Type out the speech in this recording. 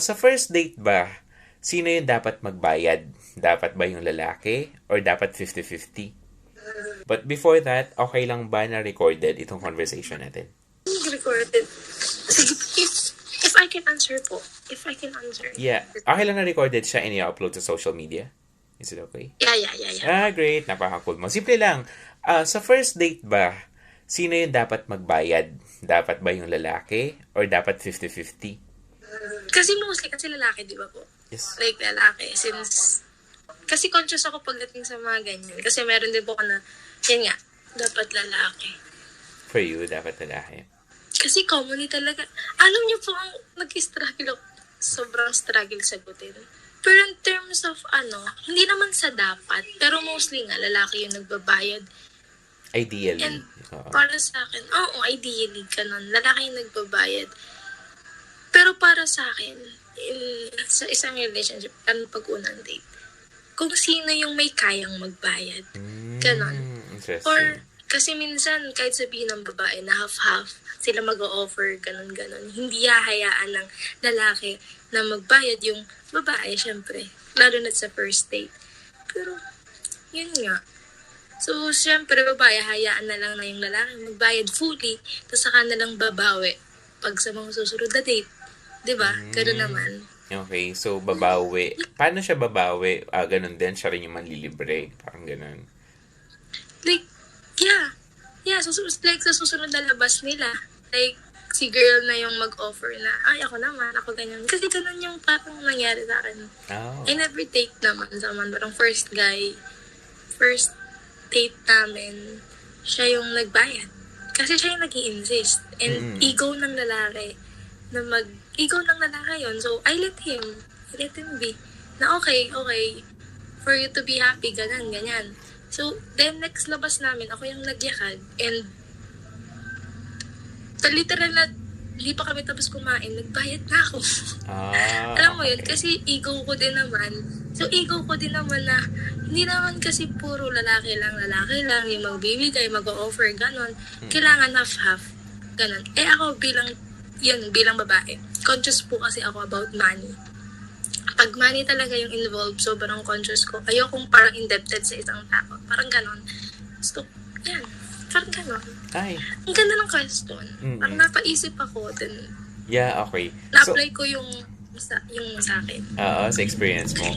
Sa first date ba, sino yung dapat magbayad? Dapat ba yung lalaki or dapat 50-50? But before that, okay lang ba na recorded itong conversation natin? Recorded. Sige, if I can answer po. If I can answer. Yeah. Okay lang na recorded siya and i-upload sa social media? Is it okay? Yeah. Great. Napaka-cool mo. Simple lang. Sa first date ba, sino yung dapat magbayad? Dapat ba yung lalaki or dapat 50-50? Kasi mostly, kasi lalaki, di ba po? Yes. Like, lalaki. Kasi conscious ako pagdating sa mga ganyan. Kasi meron din po ako na, yan nga, dapat lalaki. For you, dapat lalaki. Kasi common talaga. Alam niyo po, ang nag-struggle ako. Sobrang struggle sagutin. Pero in terms of hindi naman sa dapat, pero mostly nga, lalaki yung nagbabayad. Ideally. And para sa akin, ideally, ganun. Lalaki yung nagbabayad. Pero para sa akin, sa isang relationship, pag-unang date, kung sino yung may kayang magbayad. Ganon. Interesting. Or, kasi minsan, kahit sabihin ng babae na half-half, sila mag-o-offer, ganon-ganon. Hindi hahayaan ng lalaki na magbayad yung babae, syempre. Lalo na sa first date. Pero, yun nga. So, syempre, babae, hayaan na lang na yung lalaki magbayad fully, tapos saka na lang babawi pag sa mga susunod na date. Diba? Gano'n naman. Okay, so babawi. Paano siya babawi? Ganun din, siya rin yung manlilibre. Parang ganun. Like, yeah. Yeah, so, like, sa susunod na labas nila, like, si girl na yung mag-offer na, ay, ako naman, ako ganyan. Kasi ganun yung parang nangyari sa akin. Oh. I never take naman sa man. Parang first date namin, siya yung nagbayad. Kasi siya yung nag-i-insist. And ego ng lalaki yun. So, I let him be. Na okay, for you to be happy, ganyan. So, then next labas namin, ako yung nagyakag. And, literal na, hindi pa kami tapos kumain, nagbayad na ako. Alam mo yun, kasi ego ko din naman. So, ego ko din naman na, hindi naman kasi puro lalaki lang yung magbibigay, mag-o-offer, ganon. Kailangan half-half, ganon. Ako bilang babae, conscious po kasi ako about money. Pag money talaga yung involved, sobrang conscious ko. Ayokong parang indebted sa isang tao. Parang ganon. So, yan. Parang ganon. Ay. Ang ganda ng question. Parang napaisip ako. Then, Yeah, okay. na-apply ko yung sa akin. Sa experience mo.